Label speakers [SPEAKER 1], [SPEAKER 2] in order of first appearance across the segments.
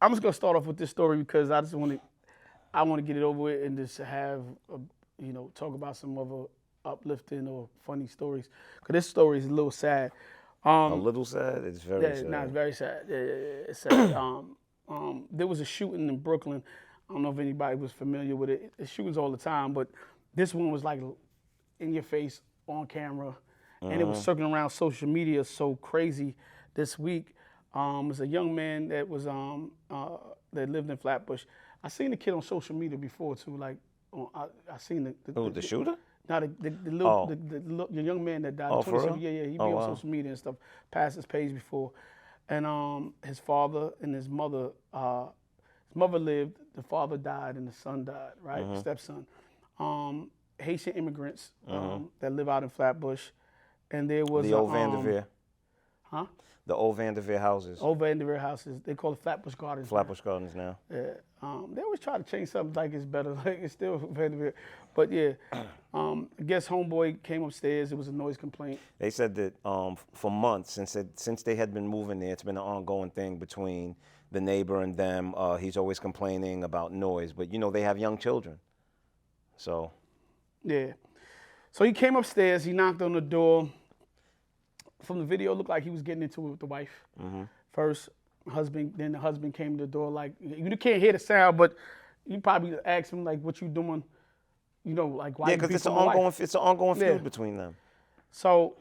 [SPEAKER 1] I'm just gonna start off with this story because I want to get it over with and just have talk about some other uplifting or funny stories. Cause this story is a little sad.
[SPEAKER 2] A little sad. It's very sad.
[SPEAKER 1] No, it's very sad. It's sad. There was a shooting in Brooklyn. I don't know if anybody was familiar with it. It shootings all the time, but this one was like in your face on camera, and it was circling around social media so crazy this week. It was a young man that was that lived in Flatbush. I seen the kid on social media before too. Like I seen
[SPEAKER 2] the shooter?
[SPEAKER 1] No, the young man that died.
[SPEAKER 2] Oh, for real?
[SPEAKER 1] Yeah, he be on social media and stuff. Passed his page before, and his father and his mother. His mother lived. The father died, and the son died. Right, stepson. Haitian immigrants that live out in Flatbush, and there was
[SPEAKER 2] the old Vanderveer.
[SPEAKER 1] Huh?
[SPEAKER 2] The old Vanderveer houses.
[SPEAKER 1] Old Vanderveer houses. They call it Flatbush Gardens.
[SPEAKER 2] Flatbush Gardens now.
[SPEAKER 1] Yeah. They always try to change something like it's better, like it's still Vanderveer. But yeah, I guess homeboy came upstairs. It was a noise complaint.
[SPEAKER 2] They said that for months, since they had been moving there, it's been an ongoing thing between the neighbor and them. He's always complaining about noise, but they have young children, so. Yeah.
[SPEAKER 1] So he came upstairs. He knocked on the door. From the video, it looked like he was getting into it with the wife. First, husband. Then the husband came to the door. Like you can't hear the sound, but you probably asked him like, "What you doing?" Like why?
[SPEAKER 2] Yeah, because it's an ongoing feud between them.
[SPEAKER 1] So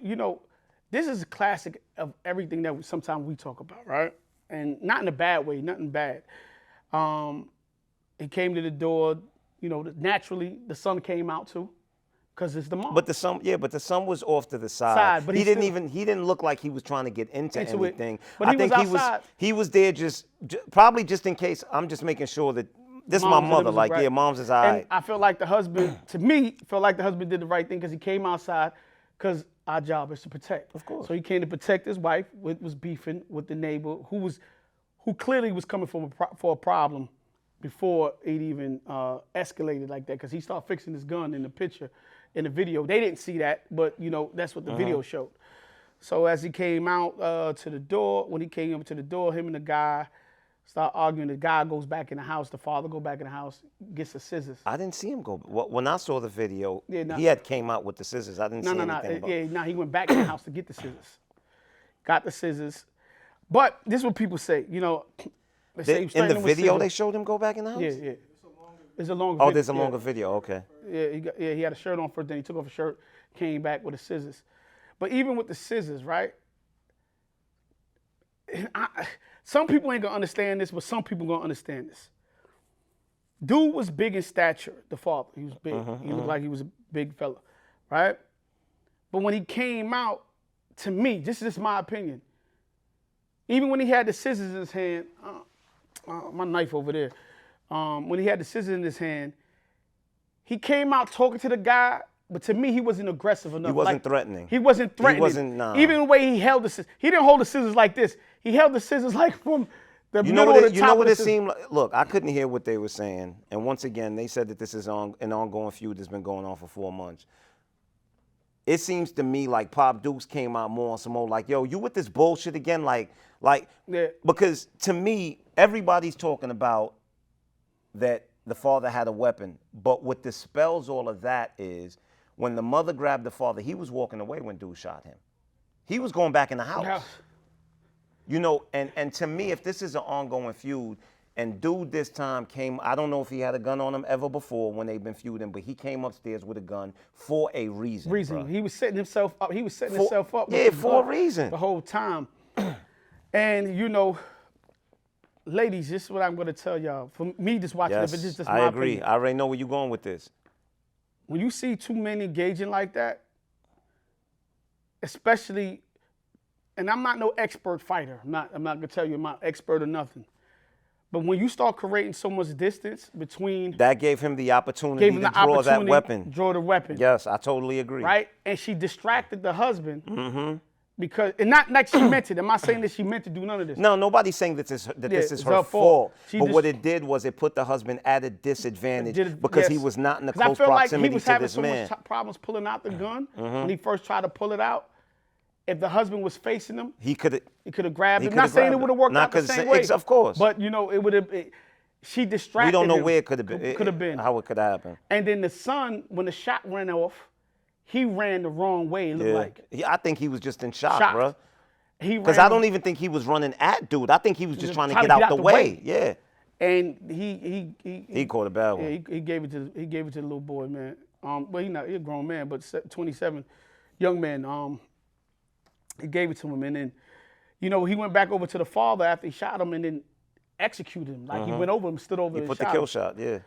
[SPEAKER 1] this is a classic of everything that sometimes we talk about, right? And not in a bad way, nothing bad. He came to the door. Naturally, the son came out too. Because it's the mom.
[SPEAKER 2] But the son was off to the side.
[SPEAKER 1] But
[SPEAKER 2] he didn't look like he was trying to get into anything.
[SPEAKER 1] But I think
[SPEAKER 2] he was there probably just in case. I'm just making sure that this is my mother. Like, right. Yeah, mom's is all right.
[SPEAKER 1] And I feel like the husband, to me, did the right thing because he came outside because our job is to protect.
[SPEAKER 2] Of course.
[SPEAKER 1] So he came to protect his wife, was beefing with the neighbor who clearly was coming for a problem before it even escalated like that because he started fixing his gun in the picture. In the video, they didn't see that, but that's what the video showed. So as he came out to the door, when he came up to the door, him and the guy start arguing. The guy goes back in the house. The father go back in the house, gets the scissors.
[SPEAKER 2] I didn't see him go. When I saw the video, he had came out with the scissors. I didn't see anything.
[SPEAKER 1] He went back in the house to get the scissors. Got the scissors, but this is what people say.
[SPEAKER 2] In the video, they showed him go back in the house.
[SPEAKER 1] Yeah. It's a longer
[SPEAKER 2] video.
[SPEAKER 1] Oh,
[SPEAKER 2] there's a longer video, okay.
[SPEAKER 1] Yeah, he had a shirt on first, then he took off a shirt, came back with the scissors. But even with the scissors, right? Some people ain't gonna understand this, but some people gonna understand this. Dude was big in stature, the father. He was big. He looked like he was a big fella, right? But when he came out, to me, this is my opinion, even when he had the scissors in his hand, my knife over there, when he had the scissors in his hand, he came out talking to the guy, but to me, he wasn't aggressive enough.
[SPEAKER 2] He wasn't threatening.
[SPEAKER 1] He wasn't threatening.
[SPEAKER 2] He wasn't, nah.
[SPEAKER 1] Even the way he held the scissors. He didn't hold the scissors like this. He held the scissors like from the middle of the top.
[SPEAKER 2] You know what it seemed like? Look, I couldn't hear what they were saying. And once again, they said that this is an ongoing feud that's been going on for 4 months. It seems to me like Pop Dukes came out more on some old like, yo, you with this bullshit again? Because to me, everybody's talking about that the father had a weapon. But what dispels all of that is when the mother grabbed the father, he was walking away when dude shot him. He was going back in the house. And to me, if this is an ongoing feud, and dude this time came, I don't know if he had a gun on him ever before when they've been feuding, but he came upstairs with a gun for a reason. Bro.
[SPEAKER 1] He was setting himself up.
[SPEAKER 2] Yeah, for a reason.
[SPEAKER 1] The whole time. And ladies, this is what I'm going to tell y'all. For me, just watching it, but this is just my opinion.
[SPEAKER 2] I agree. I already know where you're going with this.
[SPEAKER 1] When you see two men engaging like that, especially, and I'm not no expert fighter. I'm not going to tell you I'm not expert or nothing. But when you start creating so much distance between...
[SPEAKER 2] That gave him the opportunity to draw that weapon.
[SPEAKER 1] Draw the weapon.
[SPEAKER 2] Yes, I totally agree.
[SPEAKER 1] Right? And she distracted the husband. Because, and not like she meant it. I'm not saying that she meant to do none of this.
[SPEAKER 2] No, nobody's saying that this is her fault. But what it did was it put the husband at a disadvantage because he was not in the close proximity to this man.
[SPEAKER 1] I feel like he was having so much problems pulling out the gun when he first tried to pull it out. if the husband was facing him,
[SPEAKER 2] he could
[SPEAKER 1] have grabbed
[SPEAKER 2] he
[SPEAKER 1] him.
[SPEAKER 2] could
[SPEAKER 1] Not
[SPEAKER 2] have
[SPEAKER 1] saying it
[SPEAKER 2] grabbed
[SPEAKER 1] would have
[SPEAKER 2] him.
[SPEAKER 1] worked
[SPEAKER 2] Not
[SPEAKER 1] out the
[SPEAKER 2] 'cause
[SPEAKER 1] same
[SPEAKER 2] it's-
[SPEAKER 1] way.
[SPEAKER 2] of course.
[SPEAKER 1] But it would have. She distracted him.
[SPEAKER 2] We don't know where it could have been.
[SPEAKER 1] Could have been.
[SPEAKER 2] How it could have happened.
[SPEAKER 1] And then the son, when the shot ran off, he ran the wrong way. It looked like.
[SPEAKER 2] I think he was just in shock,
[SPEAKER 1] Shocked.
[SPEAKER 2] bro.
[SPEAKER 1] Because
[SPEAKER 2] I don't even think he was running at dude. I think he was just trying to get out the way. Yeah.
[SPEAKER 1] And he
[SPEAKER 2] caught a bad one.
[SPEAKER 1] Yeah, he gave it to the little boy, man. Well, he's a grown man, but 27, young man. He gave it to him, and then, he went back over to the father after he shot him, and then executed him. Like he went over him, stood over him,
[SPEAKER 2] He put the kill shot. Yeah.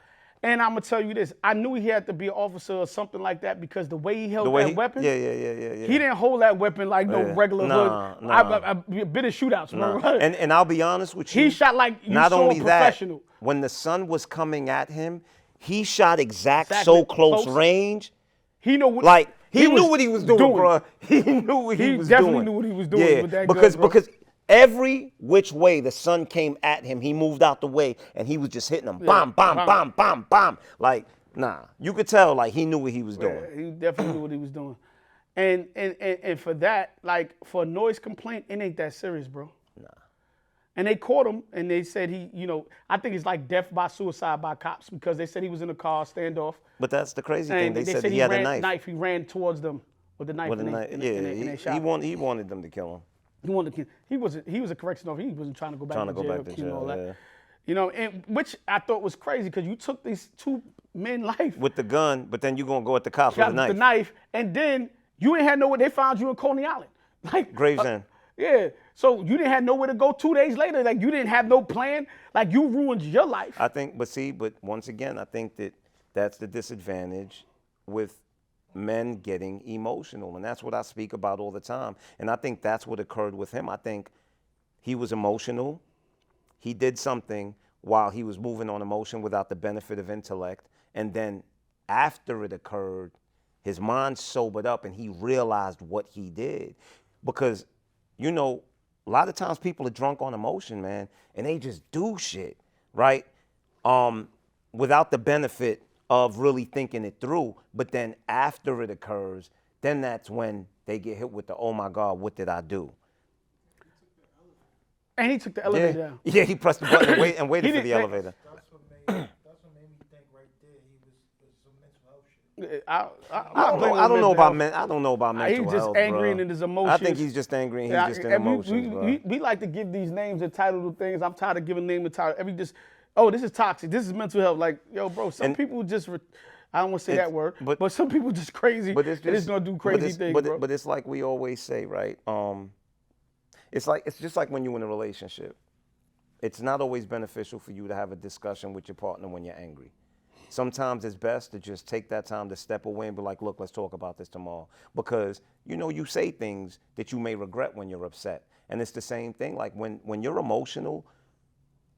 [SPEAKER 1] And I'm gonna tell you this: I knew he had to be an officer or something like that because the way he held that weapon.
[SPEAKER 2] Yeah.
[SPEAKER 1] He didn't hold that weapon like no regular hood. I've been in shootouts, bro.
[SPEAKER 2] And I'll be honest with you.
[SPEAKER 1] He shot like you
[SPEAKER 2] not
[SPEAKER 1] saw
[SPEAKER 2] only
[SPEAKER 1] a professional.
[SPEAKER 2] That, when the son was coming at him, he shot
[SPEAKER 1] Exactly.
[SPEAKER 2] so close range.
[SPEAKER 1] He knew what
[SPEAKER 2] Like he knew what he was doing, bro. He knew what he was doing.
[SPEAKER 1] He definitely knew what he was doing with that gun, bro.
[SPEAKER 2] Because every which way the son came at him, he moved out the way and he was just hitting him. Bam, bam, bam, bam, bam. Like, nah. You could tell like he knew what he was doing.
[SPEAKER 1] He definitely knew what he was doing. And for that, like for a noise complaint, it ain't that serious, bro.
[SPEAKER 2] Nah.
[SPEAKER 1] And they caught him and they said I think it's like death by suicide by cops because they said he was in a car standoff.
[SPEAKER 2] But that's the crazy thing.
[SPEAKER 1] And
[SPEAKER 2] They said he had a knife.
[SPEAKER 1] He ran towards them with the knife.
[SPEAKER 2] With a knife.
[SPEAKER 1] And they shot
[SPEAKER 2] He
[SPEAKER 1] him.
[SPEAKER 2] he wanted them to kill him.
[SPEAKER 1] He was a correction officer. He wasn't trying to go back to jail.
[SPEAKER 2] All that.
[SPEAKER 1] And which I thought was crazy because you took these two men life
[SPEAKER 2] With the gun, but then you're gonna go at the cops with a knife.
[SPEAKER 1] the knife, and then you ain't had nowhere. They found you in Coney Island, like
[SPEAKER 2] Gravesend.
[SPEAKER 1] Yeah, so you didn't have nowhere to go 2 days later. Like you didn't have no plan. Like you ruined your life.
[SPEAKER 2] I think, but once again, I think that's the disadvantage with men getting emotional, and that's what I speak about all the time. And I think that's what occurred with him. I think he was emotional. He did something while he was moving on emotion without the benefit of intellect, and then after it occurred, his mind sobered up and he realized what he did. Because, a lot of times people are drunk on emotion, man, and they just do shit, right? Without the benefit of really thinking it through. But then after it occurs, then that's when they get hit with the, oh my God, what did I do?
[SPEAKER 1] And he took the elevator down.
[SPEAKER 2] Yeah, he pressed the button and waited for the elevator.
[SPEAKER 3] That's what made me think right there he was some mental health shit.
[SPEAKER 2] I don't know about mental
[SPEAKER 1] He's just
[SPEAKER 2] health,
[SPEAKER 1] angry
[SPEAKER 2] bro.
[SPEAKER 1] and his emotions.
[SPEAKER 2] I think he's just angry and he's just in emotions, bro.
[SPEAKER 1] We like to give these names and titles to things. I'm tired of giving name and title. This is toxic. This is mental health. Like, yo, bro, some people just, I don't want to say that word, but some people just crazy.
[SPEAKER 2] But it's
[SPEAKER 1] just going to do crazy things, bro.
[SPEAKER 2] But it's like we always say, right? It's just like when you're in a relationship. It's not always beneficial for you to have a discussion with your partner when you're angry. Sometimes it's best to just take that time to step away and be like, look, let's talk about this tomorrow. Because, you say things that you may regret when you're upset. And it's the same thing. Like when you're emotional,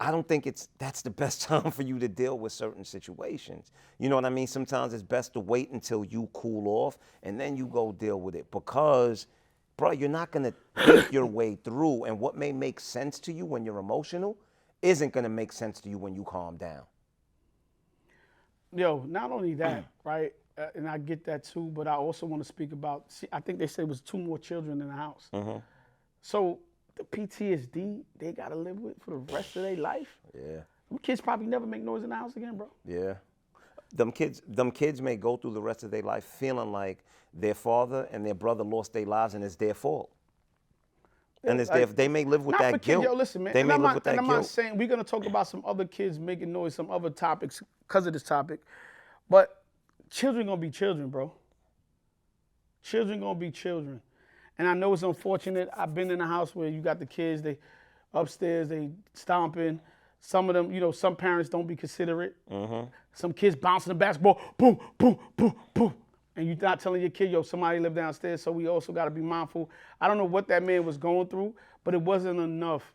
[SPEAKER 2] I don't think that's the best time for you to deal with certain situations. You know what I mean? Sometimes it's best to wait until you cool off and then you go deal with it. Because, bro, you're not going to think your way through. And what may make sense to you when you're emotional isn't going to make sense to you when you calm down.
[SPEAKER 1] Yo, not only that, right? And I get that too, but I also want to speak about, I think they said it was 2 more children in the house.
[SPEAKER 2] Mm-hmm.
[SPEAKER 1] So the PTSD they got to live with for the rest of their life.
[SPEAKER 2] Yeah.
[SPEAKER 1] Them kids probably never make noise in the house again, bro.
[SPEAKER 2] Yeah. Them kids may go through the rest of their life feeling like their father and their brother lost their lives and it's their fault. And it's they may live with that guilt.
[SPEAKER 1] Yo, listen, man.
[SPEAKER 2] They may live with that
[SPEAKER 1] I'm
[SPEAKER 2] guilt.
[SPEAKER 1] not saying we're gonna talk about some other kids making noise, some other topics because of this topic, but children gonna be children, bro. Children gonna be children, and I know it's unfortunate. I've been in a house where you got the kids, they upstairs, they stomping. Some of them, some parents don't be considerate.
[SPEAKER 2] Mm-hmm.
[SPEAKER 1] Some kids bouncing the basketball, boom, boom, boom, boom. And you're not telling your kid, yo, somebody live downstairs, so we also got to be mindful. I don't know what that man was going through, but it wasn't enough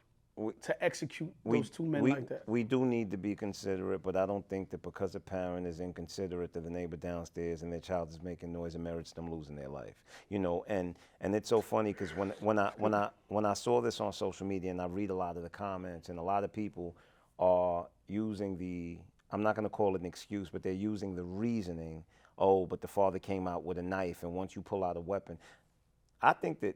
[SPEAKER 1] to execute those 2 men like that.
[SPEAKER 2] We do need to be considerate, but I don't think that because a parent is inconsiderate to the neighbor downstairs and their child is making noise, it merits them losing their life. And it's so funny because when I saw this on social media and I read a lot of the comments and a lot of people are using I'm not going to call it an excuse, but they're using the reasoning, oh, but the father came out with a knife, and once you pull out a weapon, I think that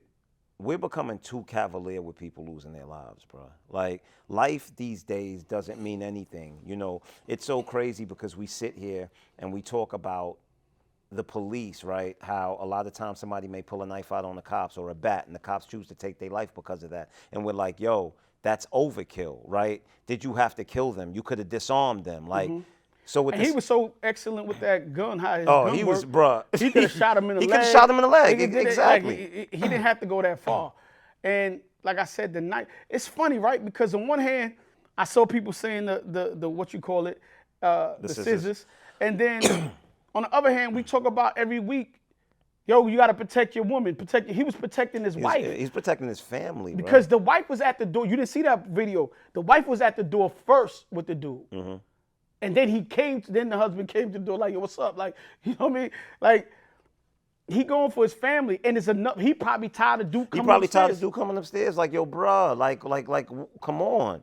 [SPEAKER 2] we're becoming too cavalier with people losing their lives, bro. Like, life these days doesn't mean anything. You know, it's so crazy because we sit here and we talk about the police, right? How a lot of times somebody may pull a knife out on the cops or a bat, and the cops choose to take their life because of that. And we're like, yo, that's overkill, right? Did you have to kill them? You could have disarmed them. Like, so with
[SPEAKER 1] And
[SPEAKER 2] this,
[SPEAKER 1] he was so excellent with that gun. How his
[SPEAKER 2] oh,
[SPEAKER 1] gun
[SPEAKER 2] he was,
[SPEAKER 1] worked.
[SPEAKER 2] bruh.
[SPEAKER 1] He could have shot him in the leg.
[SPEAKER 2] He could have shot him in the leg.
[SPEAKER 1] Nigga did it, like,
[SPEAKER 2] Exactly.
[SPEAKER 1] he didn't have to go that far. And like I said, the night. It's funny, right? Because on one hand, I saw people saying the what you call it, the scissors, and then on the other hand, we talk about every week. Yo, you got to protect your woman. He was protecting his wife.
[SPEAKER 2] He's protecting his family, bro.
[SPEAKER 1] Because the wife was at the door. You didn't see that video. The wife was at the door first with the dude. And then then the husband came to the door like, yo, what's up? Like, you know what I mean? Like, he going for his family, and it's enough. He probably tired of dude coming upstairs.
[SPEAKER 2] Tired of dude coming upstairs like, yo, bruh, like, come on.